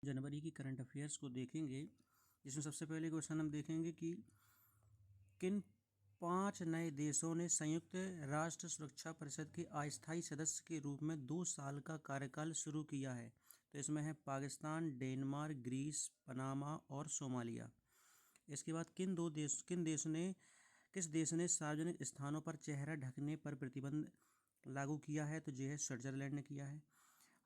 जनवरी की current affairs को देखेंगे, जिसमें सबसे पहले क्वेश्चन हम देखेंगे कि किन 5 नए देशों ने संयुक्त राष्ट्र सुरक्षा परिषद के अस्थायी सदस्य के रूप में 2 साल का कार्यकाल शुरू किया है। तो इसमें है पाकिस्तान, डेनमार्क, ग्रीस, पनामा और सोमालिया। इसके बाद किस देश ने सार्वजनिक स्थानों पर चेहरा ढकने पर प्रतिबंध लागू किया है? तो ये है स्विट्जरलैंड ने किया है।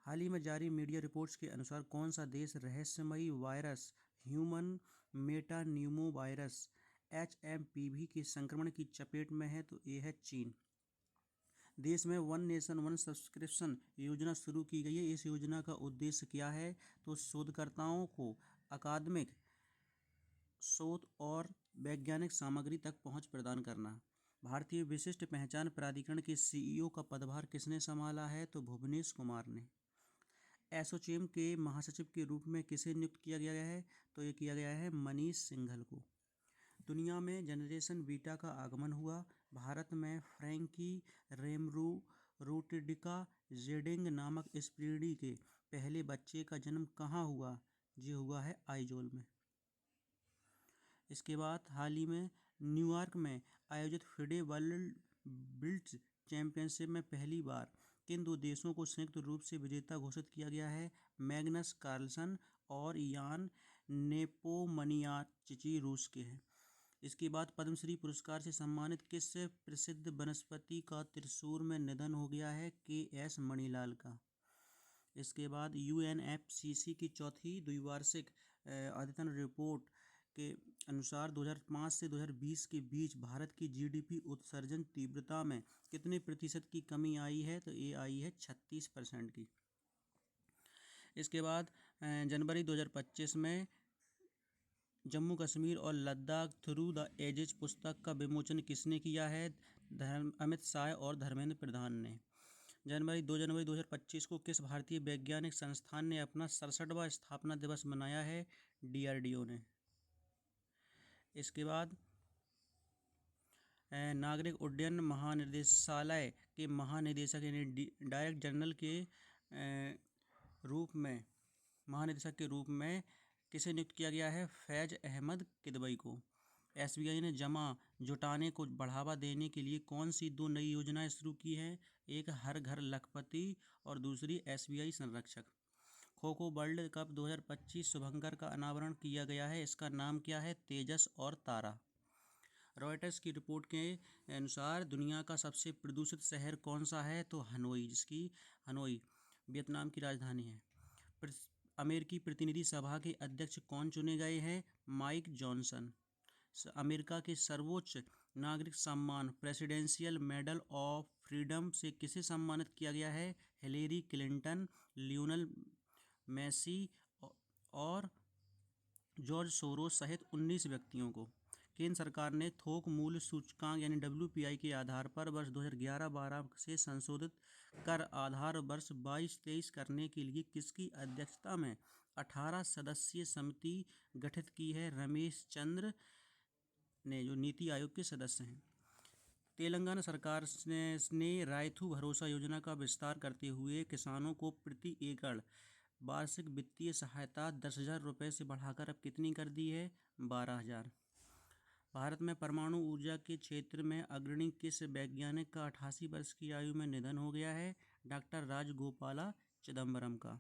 हाल ही में जारी मीडिया रिपोर्ट्स के अनुसार कौन सा देश रहस्यमयी वायरस ह्यूमन मेटान्यूमो वायरस HMPV के संक्रमण की चपेट में है? तो ये है चीन। देश में वन नेशन वन सब्सक्रिप्शन योजना शुरू की गई है। इस योजना का उद्देश्य क्या है? तो शोधकर्ताओं को अकादमिक शोध और वैज्ञानिक सामग्री तक पहुंच प्रदान करना। भारतीय विशिष्ट पहचान प्राधिकरण के CEO का पदभार किसने संभाला है? तो भुवनेश कुमार ने। एसोचैम के महासचिव के रूप में किसे नियुक्त किया गया है? तो ये किया गया है मनीष सिंघल को। दुनिया में जनरेशन बीटा का आगमन हुआ। भारत में फ्रैंकी रेमरू रोटिडिका जेडिंग नामक इस पीढ़ी के पहले बच्चे का जन्म कहाँ हुआ? ये हुआ है आइजोल में। इसके बाद हाल ही में न्यूयॉर्क में आयोजित फिडे वर्ल्ड बिल्ट्स चैंपियनशिप में पहली बार किन 2 देशों को संयुक्त रूप से विजेता घोषित किया गया है? मैग्नस कार्लसन और यान नेपोमनियाचिची रूस के हैं। इसके बाद पद्मश्री पुरस्कार से सम्मानित किस प्रसिद्ध वनस्पति का त्रिशूर में निधन हो गया है? KS मणिलाल का। इसके बाद UNFCCC की चौथी द्विवार्षिक अद्यतन रिपोर्ट के अनुसार 2005 से 2020 के बीच भारत की GDP उत्सर्जन तीव्रता में कितने प्रतिशत की कमी आई है? तो ये आई है 36% की। इसके बाद जनवरी 2025 में जम्मू कश्मीर और लद्दाख थ्रू द एजेस पुस्तक का विमोचन किसने किया है? अमित शाह और धर्मेंद्र प्रधान ने। 2 जनवरी 2025 को किस भारतीय वैज्ञानिक संस्थान ने अपना 67वां स्थापना दिवस मनाया है? DRDO ने। इसके बाद नागरिक उड्डयन महानिदेशालय के महानिदेशक यानी डायरेक्टर जनरल के महानिदेशक के रूप में किसे नियुक्त किया गया है? फैज अहमद किदवई को। SBI ने जमा जुटाने को बढ़ावा देने के लिए कौन सी 2 नई योजनाएं शुरू की हैं? एक हर घर लखपति और दूसरी SBI संरक्षक। खो खो वर्ल्ड कप 2025 शुभंकर का अनावरण किया गया है। इसका नाम क्या है? तेजस और तारा। रॉयटर्स की रिपोर्ट के अनुसार दुनिया का सबसे प्रदूषित शहर कौन सा है? तो हनोई वियतनाम की राजधानी है। अमेरिकी प्रतिनिधि सभा के अध्यक्ष कौन चुने गए हैं? Mike Johnson. अमेरिका के सर्वोच्च नागरिक सम्मान प्रेसिडेंशियल मेडल ऑफ फ्रीडम से किसे सम्मानित किया गया है? हिलेरी क्लिंटन, लियोनल मेसी और जॉर्ज सोरोस सहित 19 व्यक्तियों को। केंद्र सरकार ने थोक मूल्य सूचकांक यानी WPI के आधार पर वर्ष 2011-12 से संशोधित कर आधार वर्ष 22-23 करने के लिए किसकी अध्यक्षता में 18 सदस्यीय समिति गठित की है? रमेश चंद्र ने, जो नीति आयोग के सदस्य हैं। तेलंगाना सरकार ने रायथू भरोसा योजना का विस्तार करते हुए किसानों को प्रति एकड़ वार्षिक वित्तीय सहायता 10,000 रुपये से बढ़ाकर अब कितनी कर दी है? 12,000। भारत में परमाणु ऊर्जा के क्षेत्र में अग्रणी किस वैज्ञानिक का 88 वर्ष की आयु में निधन हो गया है? डॉक्टर राजगोपाला चिदम्बरम का।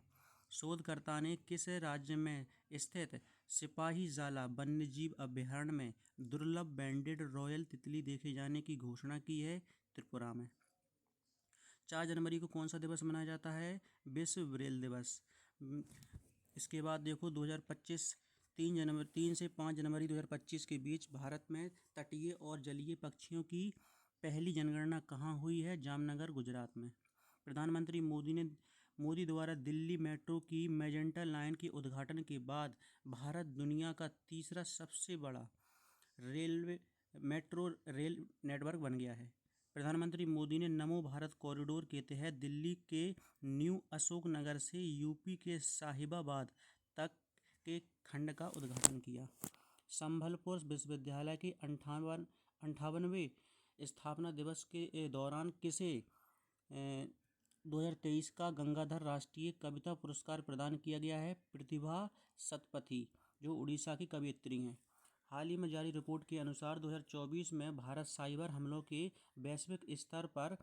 शोधकर्ता ने किस राज्य में स्थित सिपाहीजाला वन्यजीव अभयारण्य में दुर्लभ बैंडेड रॉयल तितली देखे जाने की घोषणा की है? त्रिपुरा में। 4 जनवरी को कौन सा दिवस मनाया जाता है? विश्व ब्रेल दिवस। इसके बाद देखो 2025 3 से 5 जनवरी 2025 के बीच भारत में तटीय और जलीय पक्षियों की पहली जनगणना कहाँ हुई है? जामनगर, गुजरात में। प्रधानमंत्री मोदी द्वारा दिल्ली मेट्रो की मैजेंटा लाइन के उद्घाटन के बाद भारत दुनिया का तीसरा सबसे बड़ा मेट्रो रेल नेटवर्क बन गया है। प्रधानमंत्री मोदी ने नमो भारत कॉरिडोर के तहत दिल्ली के न्यू अशोक नगर से यूपी के साहिबाबाद तक के खंड का उद्घाटन किया। संबलपुर विश्वविद्यालय के 58वें स्थापना दिवस के दौरान किसे 2023 का गंगाधर राष्ट्रीय कविता पुरस्कार प्रदान किया गया है प्रतिभा सतपथी, जो उड़ीसा की कवयित्री हैं। हाल ही में जारी रिपोर्ट के अनुसार 2024 में भारत साइबर हमलों के वैश्विक स्तर पर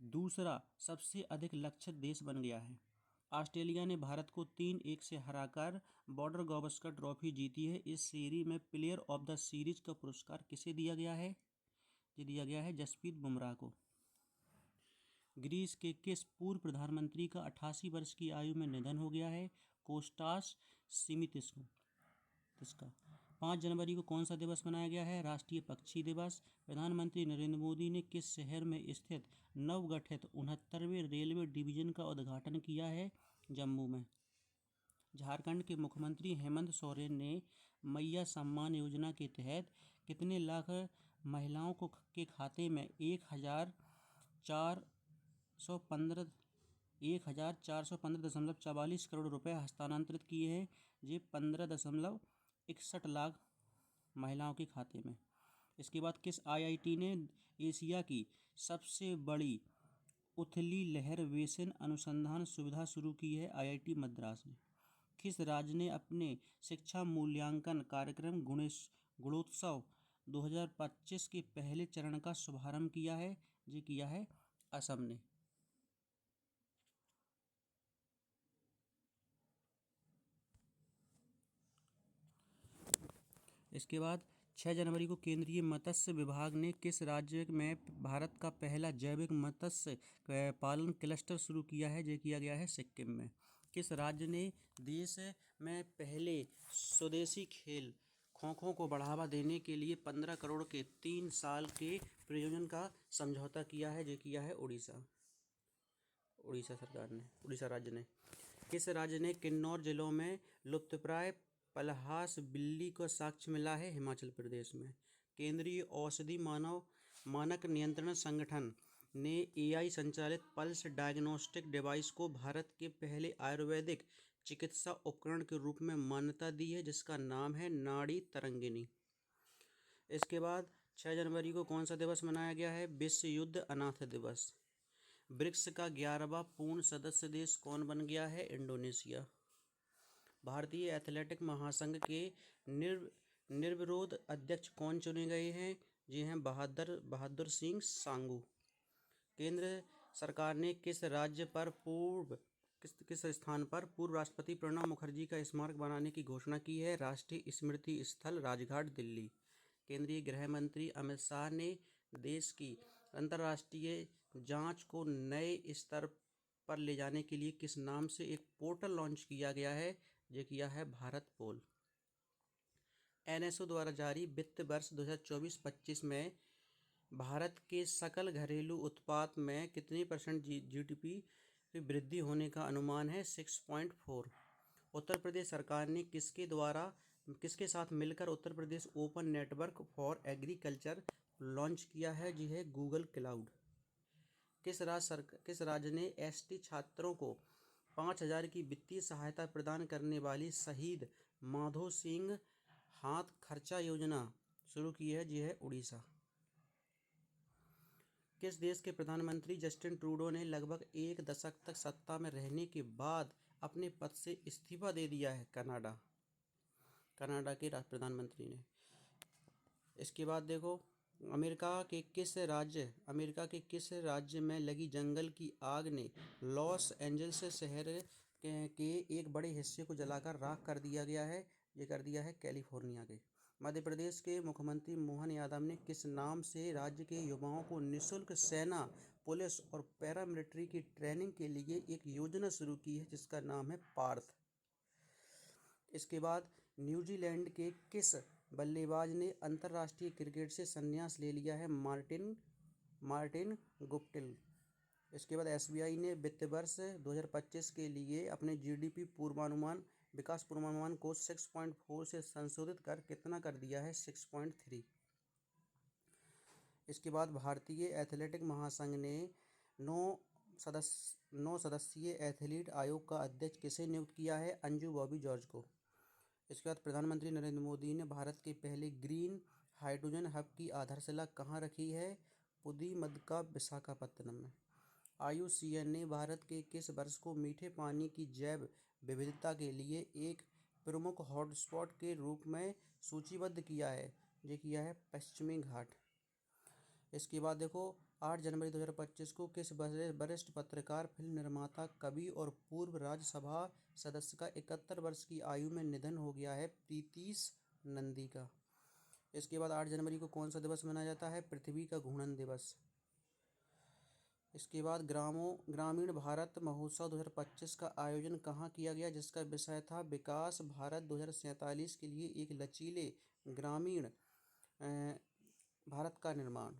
दूसरा सबसे अधिक लक्षित देश बन गया है। ऑस्ट्रेलिया ने भारत को 3-1 से हराकर बॉर्डर गावस्कर ट्रॉफी जीती है। इस सीरीज में प्लेयर ऑफ द सीरीज का पुरस्कार किसे दिया गया है? ये दिया गया है जसप्रीत बुमराह को। ग्रीस के किस पूर्व प्रधानमंत्री का 88 वर्ष की आयु में निधन हो गया है? कोस्टास सिमितिस का। 5 जनवरी को कौन सा दिवस मनाया गया है? राष्ट्रीय पक्षी दिवस। प्रधानमंत्री नरेंद्र मोदी ने किस शहर में स्थित नवगठित 69वें रेलवे डिवीजन का उद्घाटन किया है? जम्मू में। झारखंड के मुख्यमंत्री हेमंत सोरेन ने मैया सम्मान योजना के तहत कितने लाख महिलाओं के खाते में 1415.44 करोड़ रुपए हस्तांतरित किए हैं? ये 15.61 लाख महिलाओं के खाते में। इसके बाद किस आईआईटी ने एशिया की सबसे बड़ी उथली लहर बेसिन अनुसंधान सुविधा शुरू की है? आईआईटी मद्रास ने। किस राज्य ने अपने शिक्षा मूल्यांकन कार्यक्रम गुणोत्सव 2025 के पहले चरण का शुभारंभ किया है? ये किया है असम ने। इसके बाद 6 जनवरी को केंद्रीय मत्स्य विभाग ने किस राज्य में भारत का पहला जैविक मत्स्य पालन क्लस्टर शुरू किया है? ये किया गया है सिक्किम में। किस राज्य ने देश में पहले स्वदेशी खेल खो-खो को बढ़ावा देने के लिए 15 करोड़ के 3 साल के प्रयोजन का समझौता किया है? ये किया है उड़ीसा सरकार ने, उड़ीसा राज्य ने। किस राज्य ने किन्नौर जिलों में लुप्तप्राय पलहास बिल्ली को साक्ष्य मिला है? हिमाचल प्रदेश में। केंद्रीय औषधि मानक नियंत्रण संगठन ने एआई संचालित पल्स डायग्नोस्टिक डिवाइस को भारत के पहले आयुर्वेदिक चिकित्सा उपकरण के रूप में मान्यता दी है, जिसका नाम है नाड़ी तरंगिनी। इसके बाद 6 जनवरी को कौन सा दिवस मनाया गया है? विश्व युद्ध अनाथ दिवस। ब्रिक्स का 11वां पूर्ण सदस्य देश कौन बन गया है? इंडोनेशिया। भारतीय एथलेटिक महासंघ के निर्विरोध अध्यक्ष कौन चुने गए हैं? ये हैं बहादुर सिंह सांगू। केंद्र सरकार ने किस स्थान पर पूर्व राष्ट्रपति प्रणब मुखर्जी का स्मारक बनाने की घोषणा की है? राष्ट्रीय स्मृति स्थल राजघाट, दिल्ली। केंद्रीय गृह मंत्री अमित शाह ने देश की अंतर्राष्ट्रीय जांच को नए स्तर पर ले जाने के लिए किस नाम से एक पोर्टल लॉन्च किया गया है? ये किया है भारत पोल। एनएसओ द्वारा जारी वित्त वर्ष 2024-25 में भारत के सकल घरेलू उत्पाद में कितनी % जीडीपी की वृद्धि होने का अनुमान है? 6.4। उत्तर प्रदेश सरकार ने किसके साथ मिलकर Uttar Pradesh open network for agriculture launch किया है? जी है गूगल क्लाउड। किस राज्य ने एसटी छात्रों को 5,000 की वित्तीय सहायता प्रदान करने वाली शहीद माधो सिंह हाथ खर्चा योजना शुरू की है? जी है उड़ीसा। किस देश के प्रधानमंत्री जस्टिन ट्रूडो ने लगभग 1 दशक तक सत्ता में रहने के बाद अपने पद से इस्तीफा दे दिया है? कनाडा के प्रधानमंत्री ने। इसके बाद देखो, अमेरिका के किस राज्य में लगी जंगल की आग ने लॉस एंजल्स शहर के एक बड़े हिस्से को जलाकर राख कर दिया गया है? ये कर दिया है कैलिफोर्निया के। मध्य प्रदेश के मुख्यमंत्री मोहन यादव ने किस नाम से राज्य के युवाओं को निःशुल्क सेना, पुलिस और पैरामिलिट्री की ट्रेनिंग के लिए एक योजना शुरू की है, जिसका नाम है पार्थ। इसके बाद न्यूजीलैंड के किस बल्लेबाज ने अंतर्राष्ट्रीय क्रिकेट से संन्यास ले लिया है? Martin Guptill. इसके बाद एसबीआई ने वित्त वर्ष 2025 के लिए अपने जीडीपी विकास पूर्वानुमान को 6.4 से संशोधित कर कितना कर दिया है? 6.3। इसके बाद भारतीय एथलेटिक महासंघ ने 9 सदस्यीय एथलीट आयोग का अध्यक्ष किसे नियुक्त किया है? अंजू बॉबी जॉर्ज को। इसके बाद प्रधानमंत्री नरेंद्र मोदी ने भारत के पहले ग्रीन हाइड्रोजन हब की आधारशिला कहाँ रखी है? पुदीमदका, विशाखापत्तनम में। IUCN ने भारत के किस वर्ष को मीठे पानी की जैव विविधता के लिए एक प्रमुख हॉटस्पॉट के रूप में सूचीबद्ध किया है? ये किया है पश्चिमी घाट। इसके बाद देखो, 8 जनवरी 2025 को किस वरिष्ठ पत्रकार, फिल्म निर्माता, कवि और पूर्व राज्यसभा सदस्य का 71 वर्ष की आयु में निधन हो गया है? प्रीतीश नंदी का। इसके बाद 8 जनवरी को कौन सा दिवस मनाया जाता है? पृथ्वी का घूर्णन दिवस। इसके बाद ग्रामीण भारत महोत्सव 2025 का आयोजन कहाँ किया गया, जिसका विषय था विकास भारत 2047 के लिए एक लचीले ग्रामीण भारत का निर्माण।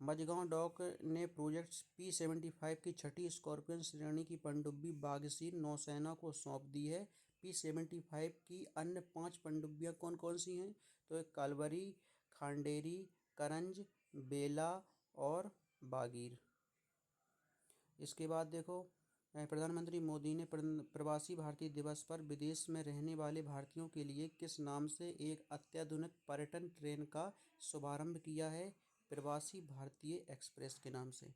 मझगांव डॉक ने प्रोजेक्ट P-75 की छठी स्कॉर्पियन श्रेणी की पनडुब्बी बाघसीर नौसेना को सौंप दी है। P-75 की अन्य 5 पनडुब्बियां कौन कौन सी हैं? तो एक कालवरी, खांडेरी, करंज, बेला और बागीर। इसके बाद देखो, प्रधानमंत्री मोदी ने प्रवासी भारतीय दिवस पर विदेश में रहने वाले भारतीयों के लिए किस नाम से एक अत्याधुनिक पर्यटन ट्रेन का शुभारंभ किया है? प्रवासी भारतीय एक्सप्रेस के नाम से।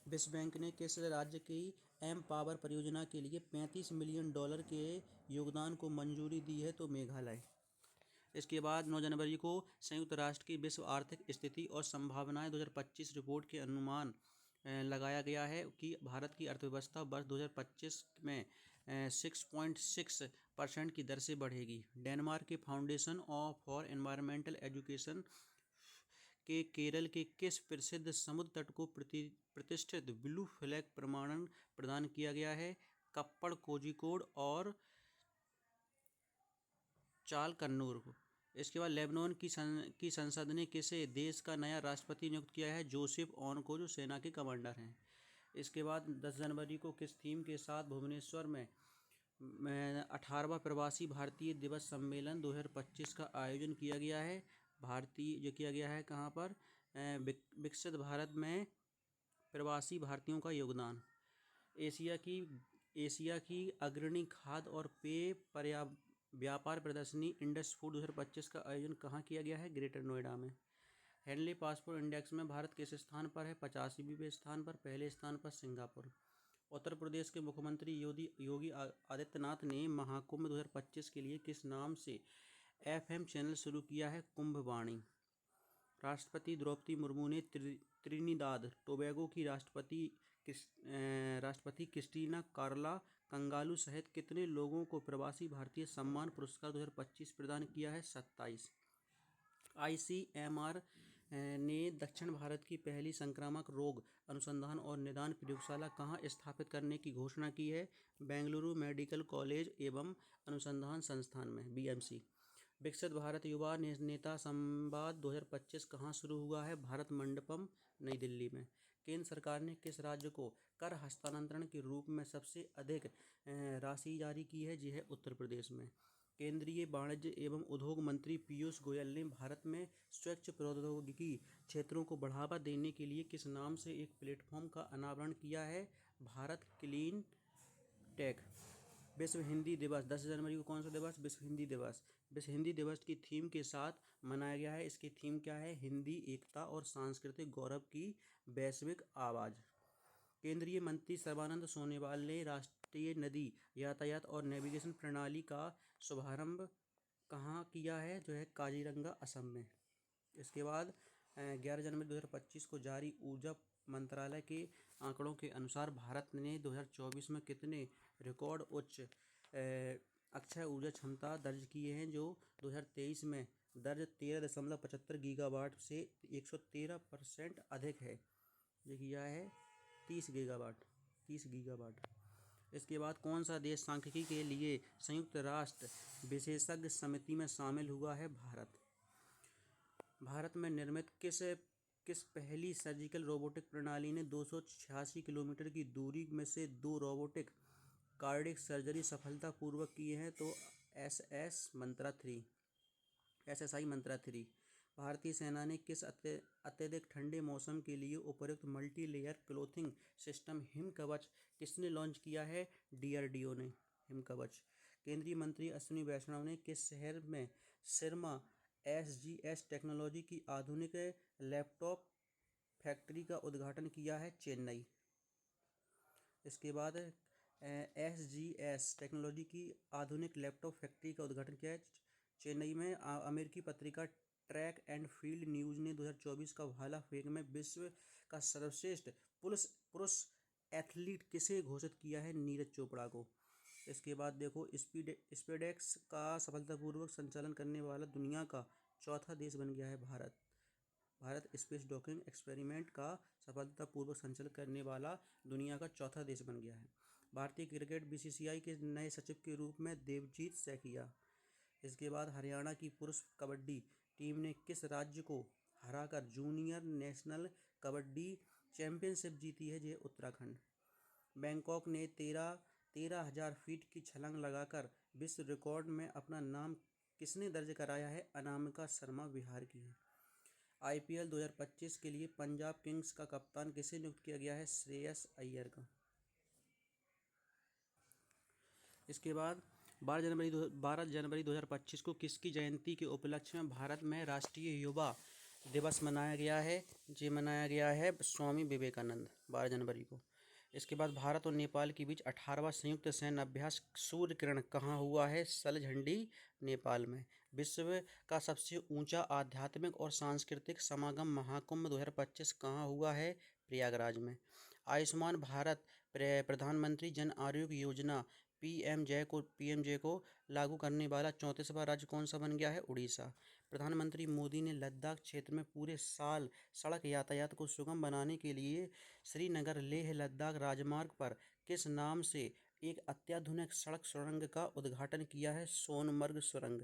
विश्व बैंक ने किस राज्य की एम पावर परियोजना के लिए $35 मिलियन के योगदान को मंजूरी दी है? तो मेघालय। इसके बाद 9 जनवरी को संयुक्त राष्ट्र की विश्व आर्थिक स्थिति और संभावनाएं 2025 रिपोर्ट के अनुमान लगाया गया है कि भारत की अर्थव्यवस्था वर्ष 2025 में 6.6% की दर से बढ़ेगी। डेनमार्क के फाउंडेशन फॉर एनवायरमेंटल एजुकेशन के केरल के किस प्रसिद्ध समुद्र तट को प्रतिष्ठित ब्लू फ्लैग प्रमाणन प्रदान किया गया है? कप्पड़, कोझिकोड और चाल कन्नूर को। इसके बाद लेबनान की संसद ने किसे देश का नया राष्ट्रपति नियुक्त किया है? जोसेफ ऑन को, जो सेना के कमांडर हैं। इसके बाद 10 जनवरी को किस थीम के साथ भुवनेश्वर में 18वां प्रवासी भारतीय दिवस सम्मेलन 2025 का आयोजन किया गया है? जो किया गया है कहाँ पर? विकसित भारत में प्रवासी भारतीयों का योगदान। एशिया की अग्रणी खाद्य और पेय व्यापार प्रदर्शनी इंडस फूड 2025 का आयोजन कहाँ किया गया है? ग्रेटर नोएडा में। हेनली पासपोर्ट इंडेक्स में भारत किस स्थान पर है? 85वें स्थान पर। पहले स्थान पर सिंगापुर। उत्तर प्रदेश के मुख्यमंत्री योगी आदित्यनाथ ने महाकुंभ 2025 के लिए किस नाम से FM चैनल शुरू किया है? कुंभवाणी। राष्ट्रपति द्रौपदी मुर्मू ने त्रिनिदाद टोबैगो की राष्ट्रपति क्रिस्टीना कार्ला कंगालू सहित कितने लोगों को प्रवासी भारतीय सम्मान पुरस्कार 2025 प्रदान किया है? 27। ICMR ने दक्षिण भारत की पहली संक्रामक रोग अनुसंधान और निदान प्रयोगशाला कहाँ स्थापित करने की घोषणा की है? बेंगलुरु मेडिकल कॉलेज एवं अनुसंधान संस्थान में, BMC। विकसित भारत युवा नेता संवाद 2025 कहाँ शुरू हुआ है? भारत मंडपम, नई दिल्ली में। केंद्र सरकार ने किस राज्य को कर हस्तांतरण के रूप में सबसे अधिक राशि जारी की है? जी है उत्तर प्रदेश में। केंद्रीय वाणिज्य एवं उद्योग मंत्री पीयूष गोयल ने भारत में स्वच्छ प्रौद्योगिकी क्षेत्रों को बढ़ावा देने के लिए किस नाम से एक प्लेटफॉर्म का अनावरण किया है? Bharat Clean Tech. विश्व हिंदी दिवस 10 जनवरी को कौन सा दिवस? विश्व हिंदी दिवस। विश्व हिंदी दिवस की थीम के साथ मनाया गया है। इसकी थीम क्या है? हिंदी एकता और सांस्कृतिक गौरव की वैश्विक आवाज़। केंद्रीय मंत्री सर्बानंद सोनोवाल ने राष्ट्रीय नदी यातायात और नेविगेशन प्रणाली का शुभारंभ कहाँ किया है? जो है काजीरंगा, असम में। इसके बाद 11 जनवरी 2025 को जारी ऊर्जा मंत्रालय के आंकड़ों के अनुसार भारत ने 2024 में कितने रिकॉर्ड उच्च अक्षय ऊर्जा क्षमता दर्ज किए हैं? जो 2023 में दर्ज 13.75 गीगावाट से 113% अधिक है। ये किया है 30 गीगावाट। इसके बाद कौन सा देश सांख्यिकी के लिए संयुक्त राष्ट्र विशेषज्ञ समिति में शामिल हुआ है? भारत में निर्मित किस पहली सर्जिकल रोबोटिक प्रणाली ने 286 किलोमीटर की दूरी में से 2 रोबोटिक कार्डियक सर्जरी सफलतापूर्वक की है? तो SSI मंत्रा 3। भारतीय सेना ने किस अत्यधिक ठंडे मौसम के लिए उपयुक्त multi layer clothing system him कवच किसने लॉन्च किया है? DRDO ने हिम कवच। केंद्रीय मंत्री अश्विनी वैष्णव ने किस शहर में सिरमा SGS टेक्नोलॉजी की आधुनिक लैपटॉप फैक्ट्री का उद्घाटन किया है? चेन्नई। इसके बाद SGS टेक्नोलॉजी की आधुनिक लैपटॉप फैक्ट्री का उद्घाटन किया है? चेन्नई में। अमेरिकी पत्रिका ट्रैक एंड फील्ड न्यूज़ ने 2024 का भाला फेंक में विश्व का सर्वश्रेष्ठ पुरुष पुरुष एथलीट किसे घोषित किया है? नीरज चोपड़ा को। इसके बाद देखो, स्पेसएक्स का सफलतापूर्वक संचालन करने वाला दुनिया का चौथा देश बन गया है Bharat. Bharat space docking experiment का सफलतापूर्वक संचालन करने वाला दुनिया का चौथा देश बन गया है। भारतीय क्रिकेट BCCI के नए सचिव के रूप में देवजीत सैकिया। इसके बाद हरियाणा की पुरुष कबड्डी टीम ने किस राज्य को हराकर जूनियर नेशनल कबड्डी चैंपियनशिप जीती है? ये उत्तराखंड। बैंकॉक ने 13,000 फीट की छलांग लगाकर विश्व रिकॉर्ड में अपना नाम किसने दर्ज कराया है? अनामिका शर्मा बिहार की है। IPL 2025 के लिए पंजाब किंग्स का कप्तान किसे नियुक्त किया गया है? श्रेयस अय्यर का। इसके बाद 12 जनवरी 2025 को किसकी जयंती के उपलक्ष्य में भारत में राष्ट्रीय युवा दिवस मनाया गया है? ये मनाया गया है स्वामी विवेकानंद, 12 जनवरी को। इसके बाद भारत और नेपाल के बीच 18वां संयुक्त सैन्य अभ्यास सूर्य किरण कहाँ हुआ है? सलझंडी, नेपाल में। विश्व का सबसे ऊंचा आध्यात्मिक और सांस्कृतिक समागम महाकुंभ 2025 कहाँ हुआ है? प्रयागराज में। आयुष्मान भारत प्रधानमंत्री जन आरोग्य योजना PMJ को लागू करने वाला 34वां राज्य कौन सा बन गया है? उड़ीसा। प्रधानमंत्री मोदी ने लद्दाख क्षेत्र में पूरे साल सड़क यातायात को सुगम बनाने के लिए श्रीनगर लेह लद्दाख राजमार्ग पर किस नाम से एक अत्याधुनिक सड़क सुरंग का उद्घाटन किया है? सोनमर्ग सुरंग,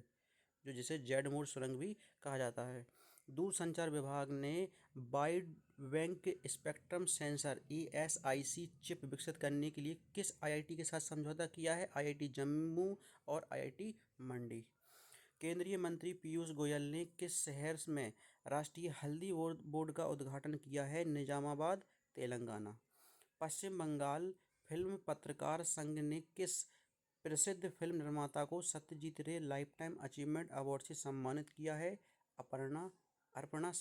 जो जिसे जेड मोड़ सुरंग भी कहा जाता है। दूरसंचार विभाग ने wide bank spectrum sensor ESIC chip विकसित करने के लिए किस IIT के साथ समझौता किया है? IIT जम्मू और IIT मंडी। केंद्रीय मंत्री पीयूष गोयल ने किस शहर में राष्ट्रीय हल्दी बोर्ड का उद्घाटन किया है? निजामाबाद, तेलंगाना। पश्चिम बंगाल फिल्म पत्रकार संघ ने किस प्रसिद्ध फिल्म निर्माता को सत्यजीत रे लाइफटाइम अचीवमेंट अवार्ड से सम्मानित किया है? अपर्णा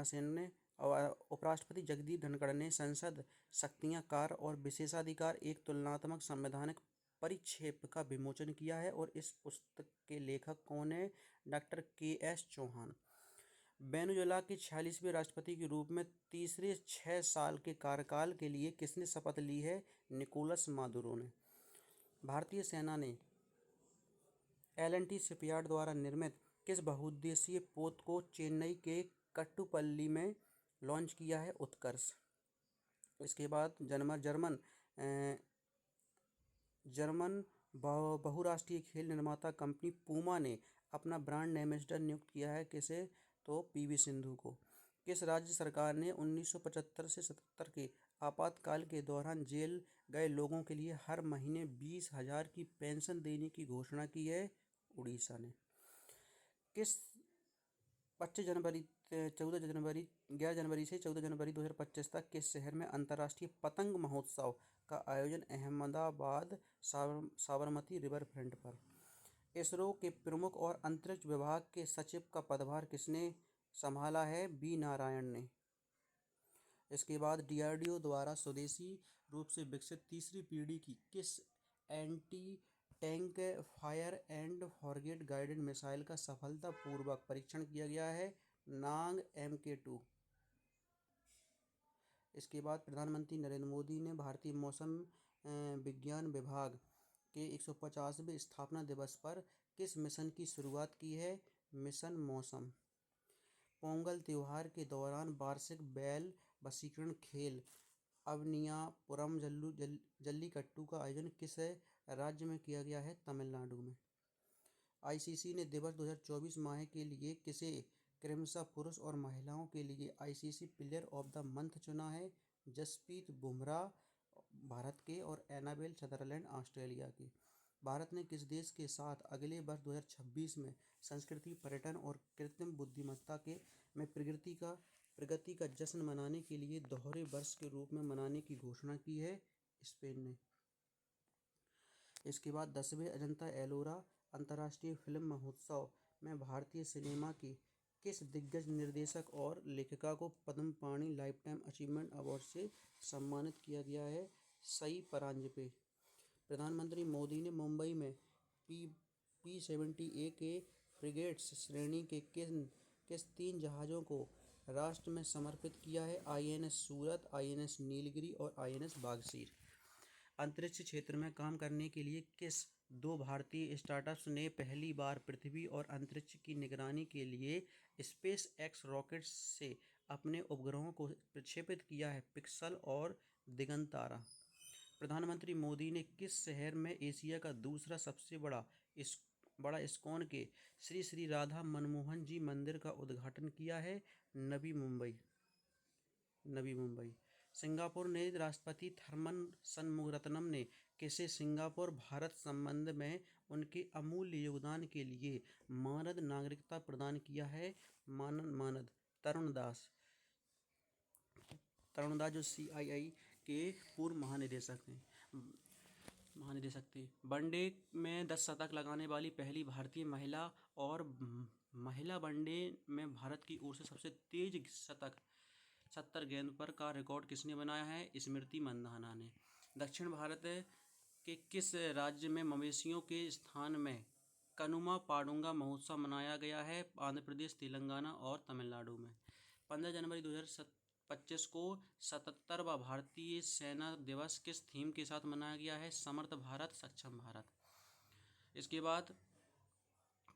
सेन ने। और उपराष्ट्रपति जगदीप धनखड़ ने संसद शक्तियां कार्य और विशेषाधिकार एक तुलनात्मक संवैधानिक परिक्षेप का विमोचन किया है। और इस पुस्तक के लेखक कौन है? Doctor KS Chauhan. वेनेजुएला के 46वें राष्ट्रपति के रूप में तीसरे 6 साल के कार्यकाल के लिए किसने शपथ ली है? निकोलस मादुरो ने। भारतीय सेना ने L&T शिपयार्ड द्वारा निर्मित किस बहुउद्देशीय पोत को चेन्नई के कट्टुपल्ली में लॉन्च किया है? उत्कर्ष। इसके बाद जर्मन बहुराष्ट्रीय खेल निर्माता कंपनी पूमा ने अपना ब्रांड एम्बेसडर नियुक्त किया है किसे? तो PV सिंधु को। किस राज्य सरकार ने 1975 से 77 के आपातकाल के दौरान जेल गए लोगों के लिए हर महीने 20,000 की पेंशन देने की घोषणा की है? उड़ीसा ने। किस 11 जनवरी से 14 जनवरी 2025 तक किस शहर में अंतर्राष्ट्रीय पतंग महोत्सव का आयोजन? अहमदाबाद साबरमती रिवर फ्रंट पर। इसरो के प्रमुख और अंतरिक्ष विभाग के सचिव का पदभार किसने संभाला है? B नारायण ने। इसके बाद DRDO द्वारा स्वदेशी रूप से विकसित तीसरी पीढ़ी की किस anti tank fire and forget guided missile का सफलतापूर्वक परीक्षण किया गया है? नाग MK2। इसके बाद प्रधानमंत्री नरेंद्र मोदी ने भारतीय मौसम विज्ञान विभाग के 150वें स्थापना दिवस पर किस मिशन की शुरुआत की है? मिशन मौसम। पोंगल त्योहार के दौरान वार्षिक बैल वशीकरण खेल अवनियापुरम जल्लीकट्टू का आयोजन किस राज्य में किया गया है? तमिलनाडु में। ICC ने दिवस 2024 माह के लिए किसे क्रमशः पुरुष और महिलाओं के लिए ICC player of the month चुना है? जसप्रीत बुमराह भारत के और एनाबेल चेदरलैंड ऑस्ट्रेलिया की। भारत ने किस देश के साथ अगले वर्ष 2026 में संस्कृति, पर्यटन और कृत्रिम बुद्धिमत्ता में प्रगति का जश्न मनाने के लिए दोहरे वर्ष के रूप में मनाने की घोषणा की है? स्पेन ने। इसके बाद 10वें अजंता एलोरा अंतर्राष्ट्रीय फिल्म महोत्सव में भारतीय सिनेमा की किस दिग्गज निर्देशक और लेखिका को पद्म पाणि लाइफटाइम अचीवमेंट अवार्ड से सम्मानित किया गया है? सई परांजपे। प्रधानमंत्री मोदी ने मुंबई में P-70A के फ्रिगेट्स श्रेणी के किस तीन जहाज़ों को राष्ट्र में समर्पित किया है? INS सूरत, INS नीलगिरी और INS बागशीर। अंतरिक्ष क्षेत्र में काम करने के लिए किस दो भारतीय स्टार्टअप्स ने पहली बार पृथ्वी और अंतरिक्ष की निगरानी के लिए स्पेस एक्स रॉकेट से अपने उपग्रहों को प्रक्षेपित किया है? पिक्सल और दिगंतारा। प्रधानमंत्री मोदी ने किस शहर में एशिया का दूसरा सबसे बड़ा इस्कॉन के श्री श्री राधा मनमोहन जी मंदिर का उद्घाटन किया है? नवी मुंबई। सिंगापुर ने राष्ट्रपति थरमन शनमुगरत्नम ने किसे सिंगापुर भारत संबंध में उनके अमूल्य योगदान के लिए मानद नागरिकता प्रदान किया है? मानद तरुण दास जो CII के पूर्व महानिदेशक थे। वनडे में 10 शतक लगाने वाली पहली भारतीय महिला और महिला वनडे में भारत की ओर से सबसे तेज शतक 70 गेंद पर का रिकॉर्ड किसने बनाया है? स्मृति मंधाना ने। दक्षिण भारत के किस राज्य में मवेशियों के स्थान में कनुमा पाडुंगा महोत्सव मनाया गया है? आंध्र प्रदेश, तेलंगाना और तमिलनाडु में। 15 जनवरी 2025 को 77वां भारतीय सेना दिवस किस थीम के साथ मनाया गया है? समर्थ भारत, सक्षम भारत। इसके बाद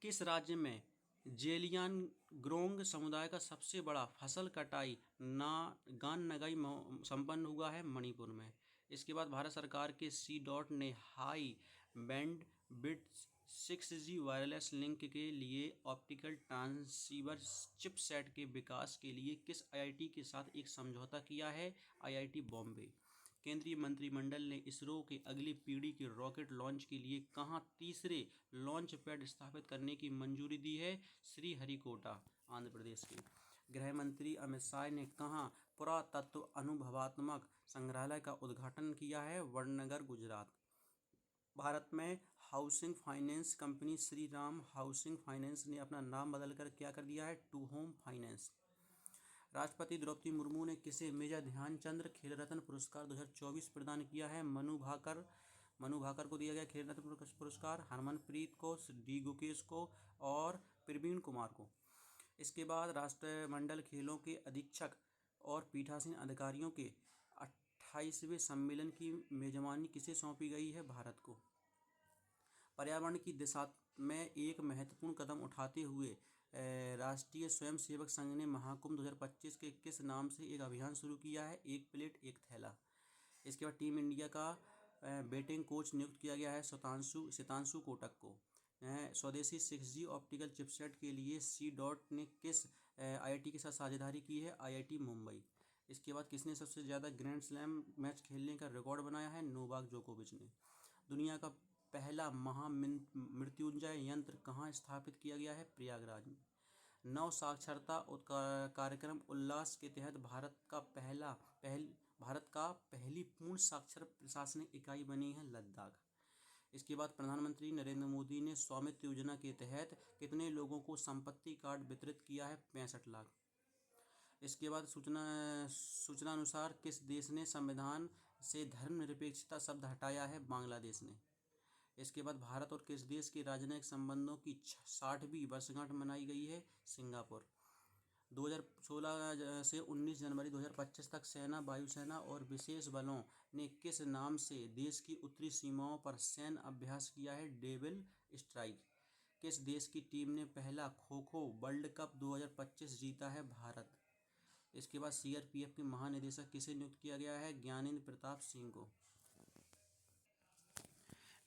किस राज्य में जेलियानग्रोंग समुदाय का सबसे बड़ा फसल कटाई गान नगाई संपन्न हुआ है? मणिपुर में। इसके बाद भारत सरकार के C-DOT ने high band width 6G wireless link के लिए ऑप्टिकल ट्रांसीवर चिपसेट के विकास के लिए किस IIT के साथ एक समझौता किया है? IIT बॉम्बे। केंद्रीय मंत्रिमंडल ने इसरो के अगली पीढ़ी के रॉकेट लॉन्च के लिए कहाँ तीसरे लॉन्च पैड स्थापित करने की मंजूरी दी है? श्रीहरिकोटा, आंध्र प्रदेश के। गृह मंत्री अमित शाह ने कहाँ पुरातत्व अनुभवात्मक संग्रहालय का उद्घाटन किया है? वडनगर, गुजरात। भारत में housing finance company Shri Ram Housing Finance ने अपना नाम बदलकर क्या कर दिया है? Truhome Finance. राष्ट्रपति द्रौपदी मुर्मू ने किसे मेजर ध्यानचंद खेल रत्न पुरस्कार 2024 प्रदान किया है? मनु भाकर को दिया गया खेल रत्न पुरस्कार, हरमनप्रीत को, D गुकेश को और प्रवीण कुमार को। इसके बाद राष्ट्रमंडल खेलों के अधीक्षक और पीठासीन अधिकारियों के 28वें सम्मेलन की मेजबानी किसे सौंपी गई है? भारत को। पर्यावरण की दिशा में एक महत्वपूर्ण कदम उठाते हुए राष्ट्रीय स्वयंसेवक संघ ने महाकुंभ 2025 के किस नाम से एक अभियान शुरू किया है? एक प्लेट एक थैला। इसके बाद टीम इंडिया का बैटिंग कोच नियुक्त किया गया है सितांशु कोटक को। स्वदेशी 6G ऑप्टिकल चिपसेट के लिए C-DOT ने किस IIT के साथ साझेदारी की है? IIT मुंबई। इसके बाद किसने सबसे ज़्यादा ग्रैंड स्लैम मैच खेलने का रिकॉर्ड बनाया है? नोवाक जोकोविच ने। दुनिया का पहला महामृत्युंजय यंत्र कहाँ स्थापित किया गया है? प्रयागराज में। नव साक्षरता कार्यक्रम उल्लास के तहत भारत का पहली पूर्ण साक्षर प्रशासनिक इकाई बनी है लद्दाख। इसके बाद प्रधानमंत्री नरेंद्र मोदी ने स्वामित्व योजना के तहत कितने लोगों को संपत्ति कार्ड वितरित किया है? 65 लाख। इसके बाद सूचना अनुसार किस देश ने संविधान से धर्मनिरपेक्षता शब्द हटाया है? बांग्लादेश ने। इसके बाद भारत और किस देश के राजनयिक संबंधों की 60वीं वर्षगांठ मनाई गई है? सिंगापुर। 2016 से 19 जनवरी 2025 तक सेना, वायुसेना और विशेष बलों ने किस नाम से देश की उत्तरी सीमाओं पर सैन्य अभ्यास किया है? Devil strike. किस देश की टीम ने पहला खो-खो वर्ल्ड कप 2025 जीता है? भारत। इसके बाद CRPF के महानिदेशक किसे नियुक्त किया गया है? ज्ञानेंद्र प्रताप सिंह को।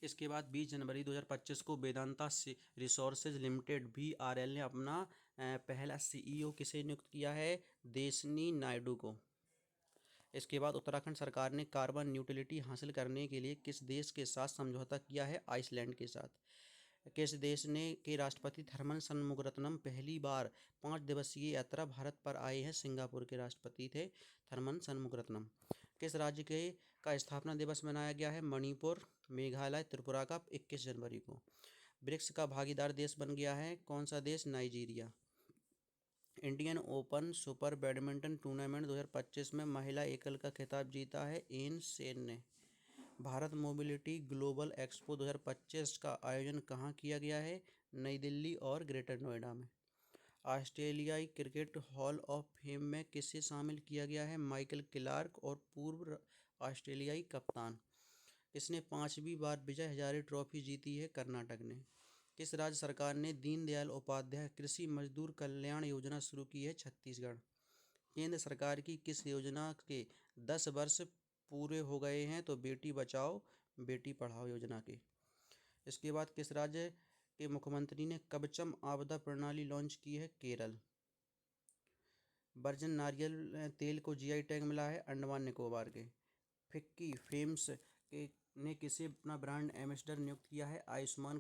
इसके बाद 20 जनवरी 2025 को वेदांता रिसोर्सेज लिमिटेड VRL ने अपना पहला CEO किसे नियुक्त किया है? देशनी नायडू को। इसके बाद उत्तराखंड सरकार ने कार्बन न्यूट्रलिटी हासिल करने के लिए किस देश के साथ समझौता किया है? आइसलैंड के साथ। किस देश के राष्ट्रपति थरमन शनमुगरत्नम पहली बार 5 दिवसीय यात्रा भारत पर आए हैं? सिंगापुर के राष्ट्रपति थे थरमन शनमुगरत्नम। किस राज्य का स्थापना दिवस मनाया गया है? मणिपुर, मेघालय, त्रिपुरा का 21 जनवरी को। ब्रिक्स का भागीदार देश बन गया है कौन सा देश? Nigeria. Indian open super badminton tournament 2025 में महिला एकल का खिताब जीता है एन सेन ने। भारत मोबिलिटी ग्लोबल एक्सपो 2025 का आयोजन कहाँ किया गया है? नई दिल्ली और ग्रेटर नोएडा में। ऑस्ट्रेलियाई क्रिकेट हॉल ऑफ फेम में किसे शामिल किया गया है? माइकल क्लार्क और पूर्व ऑस्ट्रेलियाई कप्तान। किसने 5वीं बार विजय हजारे ट्रॉफी जीती है? कर्नाटक ने। किस राज्य सरकार ने दीनदयाल उपाध्याय कृषि मजदूर कल्याण योजना शुरू की है? छत्तीसगढ़। केंद्र सरकार की किस योजना के 10 वर्ष पूरे हो गए हैं? तो बेटी बचाओ बेटी पढ़ाओ योजना के। इसके बाद किस राज्य के मुख्यमंत्री ने कवचम आपदा प्रणाली लॉन्च की है? केरल। वर्जिन नारियल तेल को जीआई टैग मिला है अंडमान निकोबार के। फिक्की फेम्स के ने किसे अपना ब्रांड एम्बेसडर नियुक्त किया है? आयुष्मान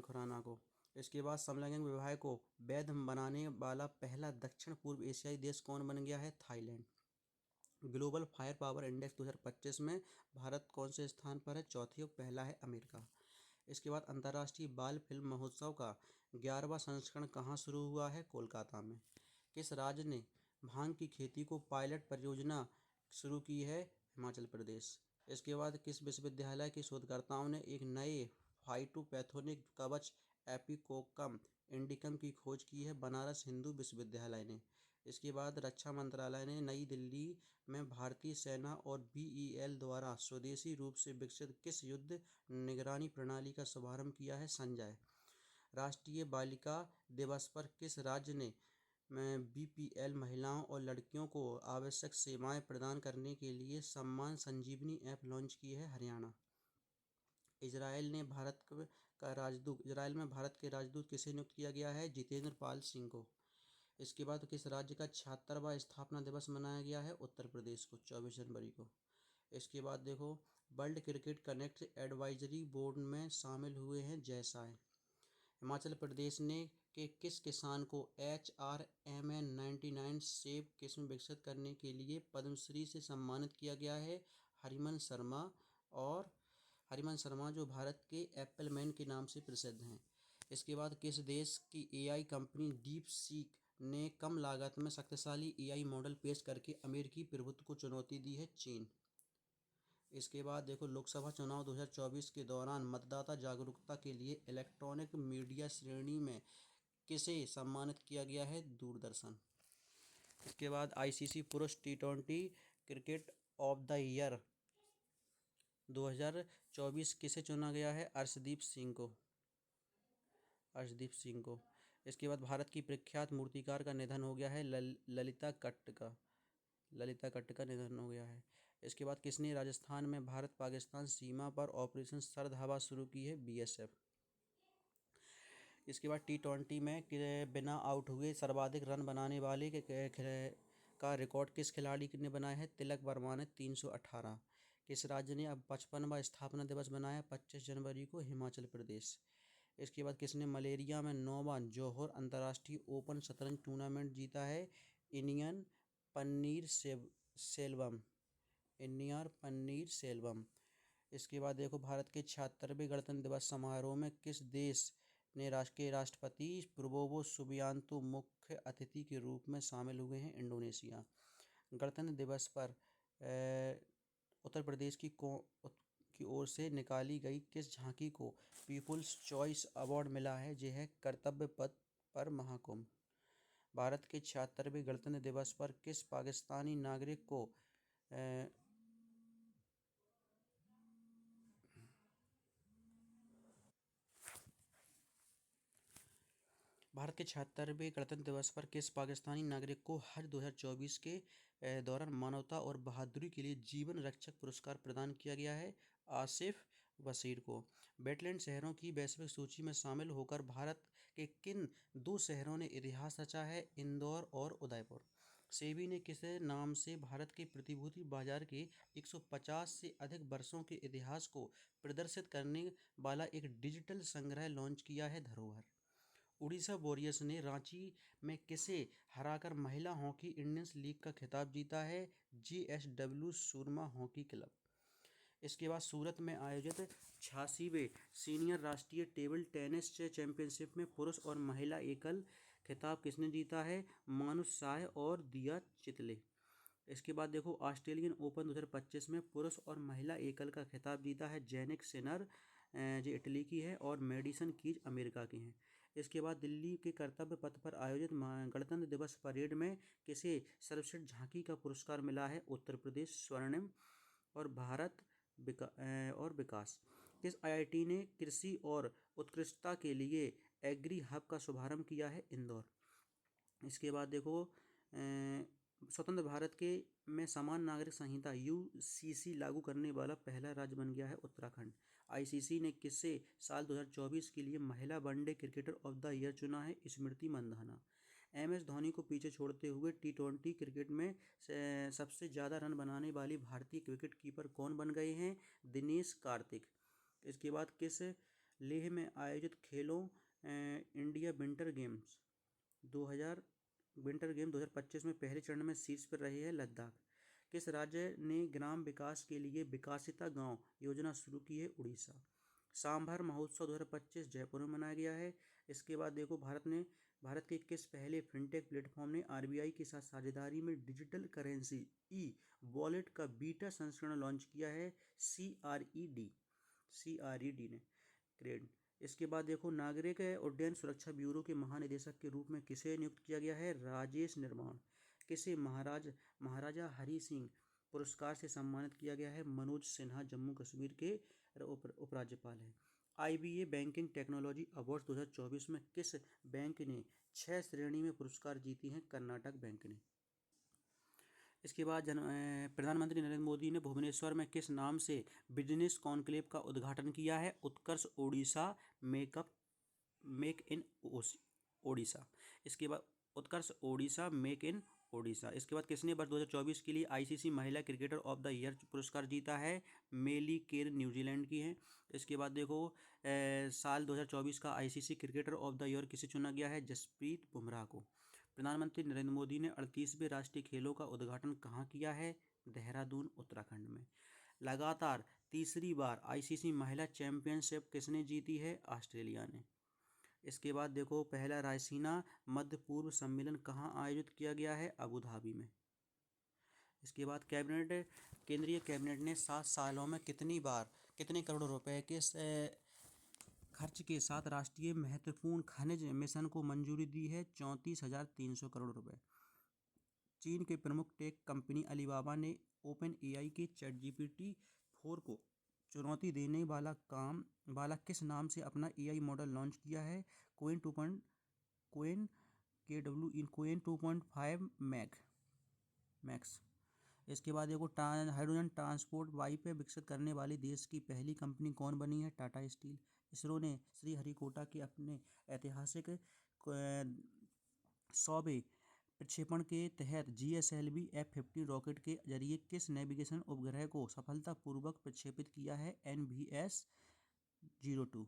खुराना को। इसके बाद समलैंगिक विवाह को वैध बनाने वाला पहला दक्षिण पूर्व एशियाई देश कौन बन गया है? Thailand. Global fire power index 2025 में भारत कौन से स्थान पर है? चौथे और पहला है अमेरिका। इसके बाद अंतर्राष्ट्रीय बाल फिल्म महोत्सव का 11वां संस्करण कहाँ शुरू हुआ है? कोलकाता में। किस राज्य ने भांग की खेती को पायलट परियोजना शुरू की है? हिमाचल प्रदेश। इसके बाद किस विश्वविद्यालय के शोधकर्ताओं ने एक नए फाइटोपैथोनिक कवच एपिकोकम इंडिकम की खोज की है? बनारस हिंदू विश्वविद्यालय ने। इसके बाद रक्षा मंत्रालय ने नई दिल्ली में भारतीय सेना और बीईएल द्वारा स्वदेशी रूप से विकसित किस युद्ध निगरानी प्रणाली का शुभारंभ किया है? संजय। राष्ट्रीय बालिका दिवस पर किस राज्य ने बीपीएल महिलाओं और लड़कियों को आवश्यक सेवाएं प्रदान करने के लिए सम्मान संजीवनी ऐप लॉन्च की है? हरियाणा। इजराइल में भारत के राजदूत किसे नियुक्त किया गया है? जितेंद्र पाल सिंह को। इसके बाद किस राज्य का 76वां स्थापना दिवस मनाया गया है? उत्तर प्रदेश को 24 जनवरी को। इसके बाद देखो world cricket connect advisory board में शामिल हुए हैं जयसाय। हिमाचल प्रदेश ने के किस किसान को HRMN 99 सेब किस्म विकसित करने के लिए पद्मश्री से सम्मानित किया गया है? हरिमन शर्मा। और हरिमन शर्मा जो भारत के एप्पल मैन के नाम से प्रसिद्ध हैं। इसके बाद किस देश की एआई कंपनी डीप सीक ने कम लागत में शक्तिशाली एआई मॉडल पेश करके अमेरिकी प्रभुत्व को चुनौती दी है? चीन। इसके बाद देखो लोकसभा चुनाव 2024 के दौरान मतदाता जागरूकता के लिए इलेक्ट्रॉनिक मीडिया श्रेणी में किसे सम्मानित किया गया है? दूरदर्शन। इसके बाद आईसीसी पुरुष टी20 क्रिकेट ऑफ द ईयर 2024 किसे चुना गया है? अर्शदीप सिंह को। इसके बाद भारत की प्रख्यात मूर्तिकार का निधन हो गया है? ललिता कट्ट का निधन हो गया है। इसके बाद किसने राजस्थान में भारत पाकिस्तान सीमा पर ऑपरेशन सर्द हवा शुरू की है? बीएसएफ। इसके बाद टी20 में बिना आउट हुए सर्वाधिक रन बनाने वाले का रिकॉर्ड किस खिलाड़ी ने बनाया है? तिलक वर्मा ने 318। किस राज्य ने अब 55वां स्थापना दिवस बनाया? 25 जनवरी को। हिमाचल प्रदेश। इसके बाद किसने मलेरिया में 9वां जौहर अंतर्राष्ट्रीय ओपन शतरंज टूर्नामेंट जीता है? इनियन पन्नीर सेल्वम। इसके बाद देखो भारत के 76वें गणतंत्र दिवस समारोह में किस देश ने राष्ट्रपति प्रबोवो सुबियांतो मुख्य अतिथि के रूप में शामिल हुए हैं? इंडोनेशिया। गणतंत्र दिवस पर उत्तर प्रदेश की ओर से निकाली गई किस झांकी को पीपुल्स चॉइस अवार्ड मिला है? यह है कर्तव्य पथ पर महाकुंभ। भारत के 76वें गणतंत्र दिवस पर किस पाकिस्तानी नागरिक को भारत के 76वें गणतंत्र दिवस पर किस पाकिस्तानी नागरिक को हज 2024 के दौरान मानवता और बहादुरी के लिए जीवन रक्षक पुरस्कार प्रदान किया गया है? आसिफ वसीर को। वेटलैंड शहरों की वैश्विक सूची में शामिल होकर भारत के किन 2 शहरों ने इतिहास रचा है? इंदौर और उदयपुर। सेबी ने किस नाम से भारत के प्रतिभूति बाजार के 150 से अधिक वर्षों के इतिहास को प्रदर्शित करने वाला एक डिजिटल संग्रह लॉन्च किया है? धरोहर। उड़ीसा वॉरियर्स ने रांची में किसे हराकर महिला हॉकी इंडियन लीग का खिताब जीता है? जीएसडब्ल्यू सुरमा हॉकी क्लब। इसके बाद सूरत में आयोजित 86वें सीनियर राष्ट्रीय टेबल टेनिस चैंपियनशिप में पुरुष और महिला एकल खिताब किसने जीता है? मानुष साय और दिया चितले। इसके बाद देखो ऑस्ट्रेलियन ओपन 2025 में पुरुष और महिला एकल का खिताब जीता है जेनिक सिनर, जो इटली की है, और मेडिसन कीज अमेरिका की हैं। इसके बाद दिल्ली के कर्तव्य पथ पर आयोजित गणतंत्र दिवस परेड में किसे सर्वश्रेष्ठ झांकी का पुरस्कार मिला है? उत्तर प्रदेश स्वर्णिम और भारत और विकास। किस आईआईटी ने कृषि और उत्कृष्टता के लिए एग्री हब का शुभारंभ किया है? इंदौर। इसके बाद देखो स्वतंत्र भारत के में समान नागरिक संहिता यूसीसी लागू करने वाला पहला राज्य बन गया है उत्तराखंड। आईसीसी ने किसे साल 2024 के लिए महिला one day cricketer of the year चुना है? स्मृति मंधाना। एमएस धोनी को पीछे छोड़ते हुए टी20 क्रिकेट में सबसे ज़्यादा रन बनाने वाली भारतीय विकेट कीपर कौन बन गए हैं? दिनेश कार्तिक। इसके बाद किस लेह में आयोजित खेलों इंडिया विंटर गेम्स 2025 में पहले चरण में शीर्ष पर रहे हैं लद्दाख। किस राज्य ने ग्राम विकास के लिए विकासिता गांव योजना शुरू की है? उड़ीसा। सांभर महोत्सव 2025 जयपुर में मनाया गया है। इसके बाद देखो भारत के किस पहले फिनटेक प्लेटफॉर्म ने आरबीआई के साथ साझेदारी में डिजिटल करेंसी ई वॉलेट का बीटा संस्करण लॉन्च किया है? सीआरईडी ने। ग्रेड। इसके बाद देखो नागरिक उड्डयन सुरक्षा ब्यूरो के महानिदेशक के रूप में किसे नियुक्त किया गया है? राजेश निर्माण। किसे महाराजा हरि सिंह पुरस्कार से सम्मानित किया गया है? मनोज सिन्हा जम्मू कश्मीर के उपराज्यपाल हैं। आईबीए बैंकिंग टेक्नोलॉजी अवार्ड 2024 में किस बैंक ने 6 श्रेणी में पुरस्कार जीती हैं? कर्नाटक बैंक ने। इसके बाद प्रधानमंत्री नरेंद्र मोदी ने भुवनेश्वर में किस नाम से बिजनेस कॉन्क्लेव का उद्घाटन किया है? उत्कर्ष ओडिशा मेक इन ओडिशा। इसके बाद उत्कर्ष ओडिशा मेक इन ओडिशा। इसके बाद किसने वर्ष 2024 के लिए आईसीसी महिला क्रिकेटर ऑफ द ईयर पुरस्कार जीता है? मेली केर न्यूजीलैंड की हैं। इसके बाद देखो साल 2024 का ICC cricketer of the year किसे चुना गया है? जसप्रीत बुमराह को। प्रधानमंत्री नरेंद्र मोदी ने 38वें राष्ट्रीय खेलों का उद्घाटन कहाँ किया है? देहरादून उत्तराखंड में। लगातार तीसरी बार आईसीसी महिला चैंपियनशिप किसने जीती है? ऑस्ट्रेलिया ने। इसके बाद देखो पहला रायसीना मध्य पूर्व सम्मेलन कहाँ आयोजित किया गया है? अबू धाबी में। इसके बाद केंद्रीय कैबिनेट ने 7 सालों में कितने करोड़ रुपए के खर्च के साथ राष्ट्रीय महत्वपूर्ण खनिज मिशन को मंजूरी दी है? 34,300 करोड़ रुपए। चीन के प्रमुख टेक कंपनी अलीबाबा ने ओपन एआई के ChatGPT-4 को चुनौती देने वाला किस नाम से अपना एआई मॉडल लॉन्च किया है? Coin 2.5 max. इसके बाद देखो हाइड्रोजन ट्रांसपोर्ट पाइप विकसित करने वाली देश की पहली कंपनी कौन बनी है? टाटा स्टील। इसरो ने श्रीहरिकोटा के अपने ऐतिहासिक 100वें प्रक्षेपण के तहत GSLV F-15 रॉकेट के जरिए किस नेविगेशन उपग्रह को सफलतापूर्वक प्रक्षेपित किया है? NVS-02।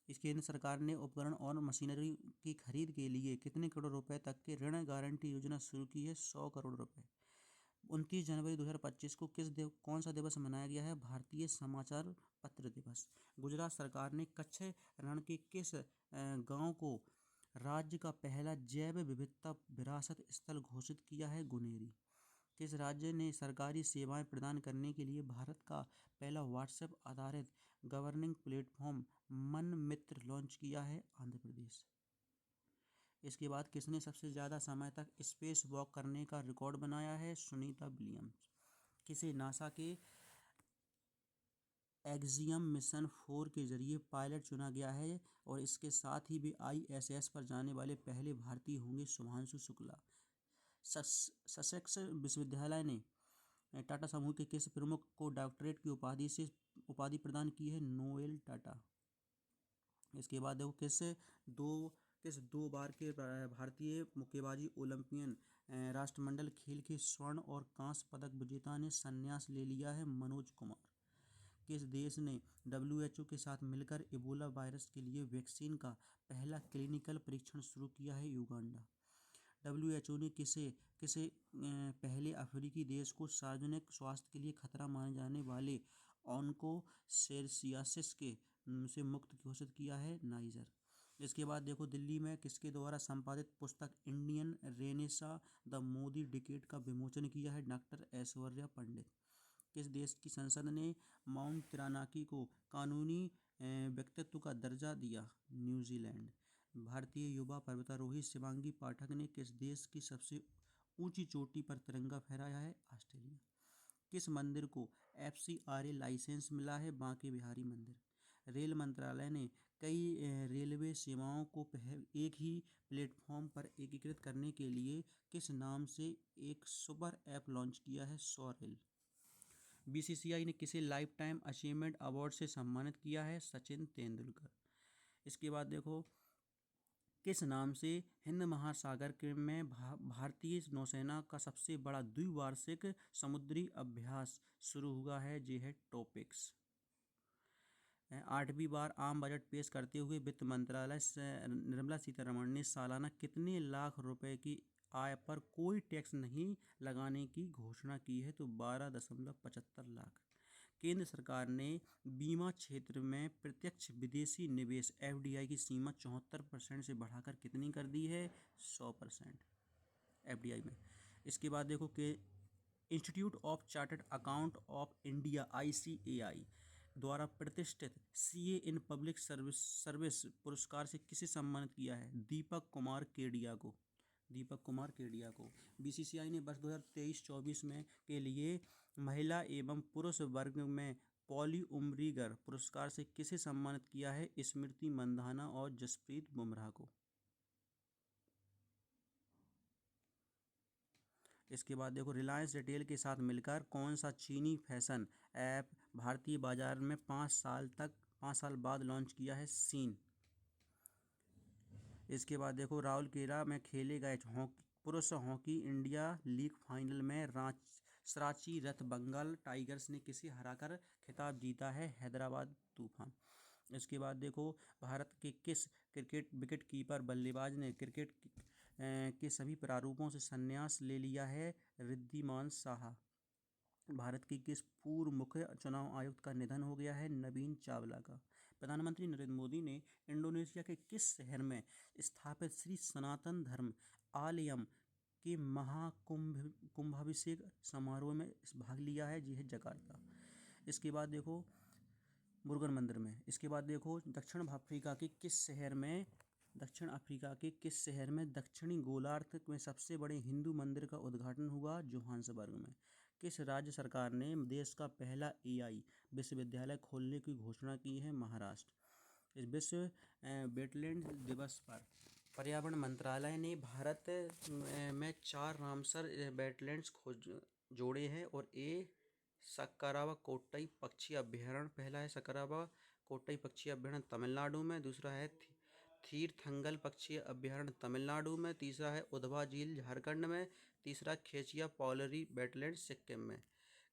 इस केंद्र सरकार ने उपकरण और मशीनरी की खरीद के लिए कितने करोड़ रुपए तक के ऋण गारंटी योजना शुरू की है? 100 करोड़ रुपए। 29 जनवरी 2025 को कौन सा दिवस मनाया गया है? भारतीय समाचार पत्र दिवस। गुजरात सरकार ने कच्छ रण के किस गांव को राज्य का पहला जैव विविधता विरासत स्थल घोषित किया है? गुनेरी। किस राज्य ने सरकारी सेवाएं प्रदान करने के लिए भारत का पहला व्हाट्सएप आधारित गवर्निंग प्लेटफॉर्म मन मित्र लॉन्च किया है? आंध्र प्रदेश। इसके बाद किसने सबसे ज़्यादा समय तक स्पेस वॉक करने का रिकॉर्ड बनाया है? सुनीता विलियम्स। किसे नासा के एक्सियम मिशन 4 के जरिए पायलट चुना गया है और इसके साथ ही वे ISS पर जाने वाले पहले भारतीय होंगे? शुभांशु शुक्ला। ससेक्स विश्वविद्यालय ने टाटा समूह के किस प्रमुख को डॉक्टरेट की उपाधि प्रदान की है? नोएल टाटा। इसके बाद देखो किस दो बार के भारतीय मुक्केबाजी ओलंपियन राष्ट्रमंडल खेल के स्वर्ण और कांस्य पदक विजेता ने संन्यास ले लिया है? मनोज कुमार। किस देश ने WHO के साथ मिलकर इबोला वायरस के लिए वैक्सीन का पहला क्लिनिकल परीक्षण शुरू किया है? युगांडा। WHO ने किसे पहले अफ्रीकी देश को सार्वजनिक स्वास्थ्य के लिए खतरा माने जाने वाले ऑन्कोसेरसियासिस के से मुक्त घोषित किया है? नाइजर। इसके बाद देखो, दिल्ली में किसके द्वारा संपादित पुस्तक Indian Renaissance the Modi decade का विमोचन किया है? डॉक्टर ऐश्वर्या पंडित। किस देश की संसद ने माउंट तिरानाकी को कानूनी व्यक्तित्व का दर्जा दिया? न्यूजीलैंड। भारतीय युवा पर्वतारोही शिवांगी पाठक ने किस देश की सबसे ऊंची चोटी पर तिरंगा फहराया है? ऑस्ट्रेलिया। किस मंदिर को FCRA लाइसेंस मिला है? बांके बिहारी मंदिर। रेल मंत्रालय ने कई रेलवे सेवाओं को एक ही प्लेटफॉर्म पर एकीकृत करने के लिए किस नाम से एक सुपर ऐप लॉन्च किया है? सॉरेल। BCCI ने किसे लाइफ टाइम अचीवमेंट अवार्ड से सम्मानित किया है? सचिन तेंदुलकर। इसके बाद देखो, किस नाम से हिंद महासागर के में भारतीय नौसेना का सबसे बड़ा द्विवार्षिक समुद्री अभ्यास शुरू हुआ है? ये है टॉपिक्स। 8वीं बार आम बजट पेश करते हुए वित्त मंत्रालय से निर्मला सीतारमण ने सालाना कितने लाख रुपए की आय पर कोई टैक्स नहीं लगाने की घोषणा की है? तो 12.75 लाख। केंद्र सरकार ने बीमा क्षेत्र में प्रत्यक्ष विदेशी निवेश FDI की सीमा 74% से बढ़ाकर कितनी कर दी है? 100% FDI में। इसके बाद देखो कि institute of chartered account of India ICAI द्वारा प्रतिष्ठित CA इन पब्लिक सर्विस पुरस्कार से किसे सम्मानित किया है? दीपक कुमार केडिया को। दीपक कुमार केडिया को। BCCI ने वर्ष 2023-24 में के लिए महिला एवं पुरुष वर्ग में पॉली उमरीगर पुरस्कार से किसे सम्मानित किया है? स्मृति मंधाना और जसप्रीत बुमराह को। इसके बाद देखो, रिलायंस रिटेल के साथ मिलकर कौन सा चीनी फैशन ऐप भारतीय बाजार में 5 साल बाद लॉन्च किया है? सीन। इसके बाद देखो, राउरकेला में खेले गए पुरुष हॉकी इंडिया लीग फाइनल में रांची रथ बंगाल टाइगर्स ने किसे हराकर खिताब जीता है? हैदराबाद तूफान। इसके बाद देखो, भारत के किस क्रिकेट विकेट कीपर बल्लेबाज ने क्रिकेट के सभी प्रारूपों से संन्यास ले लिया है? रिद्धिमान साहा। भारत के किस पूर्व मुख्य चुनाव आयुक्त का निधन हो गया है? नवीन चावला का। प्रधानमंत्री नरेंद्र मोदी ने इंडोनेशिया के किस शहर में स्थापित श्री सनातन धर्म आलयम के कुंभाभिषेक समारोह में भाग लिया है? जी है जकार्ता। इसके बाद देखो, मुरुगन मंदिर में। इसके बाद देखो, दक्षिण अफ्रीका के किस शहर में दक्षिणी गोलार्ध में सबसे बड़े हिंदू मंदिर का उद्घाटन हुआ? जोहान्सबर्ग में। किस राज्य सरकार ने देश का पहला AI विश्वविद्यालय खोलने की घोषणा की है? महाराष्ट्र। इस विश्व वेटलैंड दिवस पर पर्यावरण मंत्रालय ने भारत में 4 रामसर वेटलैंड्स जोड़े हैं और सक्करावा कोट्टई पक्षी अभ्यारण्य पहला है। सक्करावा कोट्टई पक्षी अभ्यारण्य तमिलनाडु में, दूसरा है थीरथंगल पक्षी अभ्यारण्य तमिलनाडु में, तीसरा है उधवा झील झारखंड में, तीसरा खेचिया पॉलरी वेटलैंड सिक्किम में।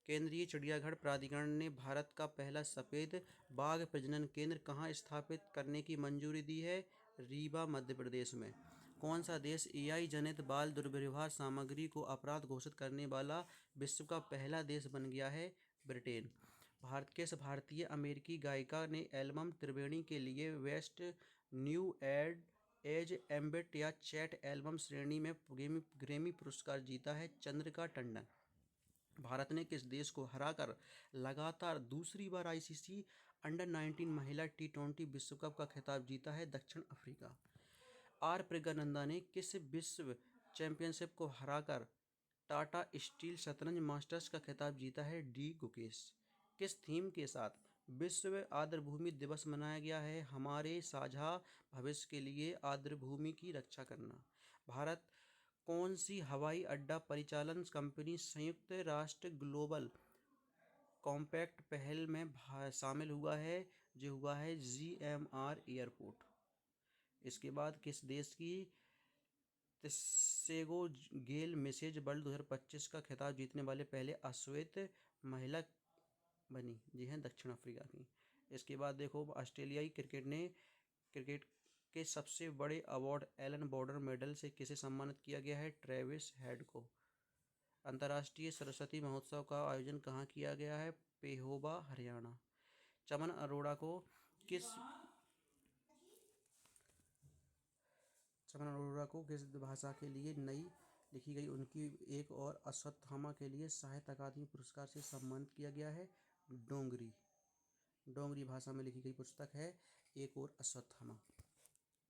केंद्रीय चिड़ियाघर प्राधिकरण ने भारत का पहला सफेद बाघ प्रजनन केंद्र कहाँ स्थापित करने की मंजूरी दी है? रीवा मध्य प्रदेश में। कौन सा देश AI जनित बाल दुर्व्यवहार सामग्री को अपराध घोषित करने वाला विश्व का पहला देश बन गया है? ब्रिटेन। किस भारतीय अमेरिकी गायिका ने एल्बम त्रिवेणी के लिए बेस्ट न्यू एज एम्बिट या चैट एल्बम श्रेणी में ग्रैमी पुरस्कार जीता है? चंद्रिका टंडन। भारत ने किस देश को हराकर लगातार दूसरी बार ICC अंडर-19 महिला T20 विश्व कप का खिताब जीता है? दक्षिण अफ्रीका। R प्रज्ञानंदा ने किस विश्व चैंपियनशिप को हराकर टाटा स्टील शतरंज मास्टर्स का खिताब जीता है? D गुकेश। किस थीम के साथ विश्व आर्द्रभूमि दिवस मनाया गया है? हमारे साझा भविष्य के लिए आर्द्रभूमि की रक्षा करना। भारत कौन सी हवाई अड्डा परिचालन कंपनी संयुक्त राष्ट्र ग्लोबल कॉम्पैक्ट पहल में शामिल हुआ है? जो हुआ है GMR एयरपोर्ट। इसके बाद किस देश की त्सेगो गेल मिसेज वर्ल्ड 2025 का खिताब जीतने वाले पहले अश्वेत महिला बनी? जी हैं दक्षिण अफ्रीका की। इसके बाद देखो, ऑस्ट्रेलियाई क्रिकेट के सबसे बड़े अवार्ड एलन बॉर्डर मेडल से किसे सम्मानित किया गया है? ट्रेविस हेड को। अंतर्राष्ट्रीय सरस्वती महोत्सव का आयोजन कहाँ किया गया है? पेहोवा, हरियाणा। चमन अरोड़ा को किस चमन अरोड़ा को किस भाषा के लिए नई लिखी गई उनकी एक और अश्वत्थामा के लिए साहित्य अकादमी पुरस्कार से सम्मानित किया गया है? डोंगरी डोंगरी भाषा में लिखी गई पुस्तक है एक और अश्वत्थामा।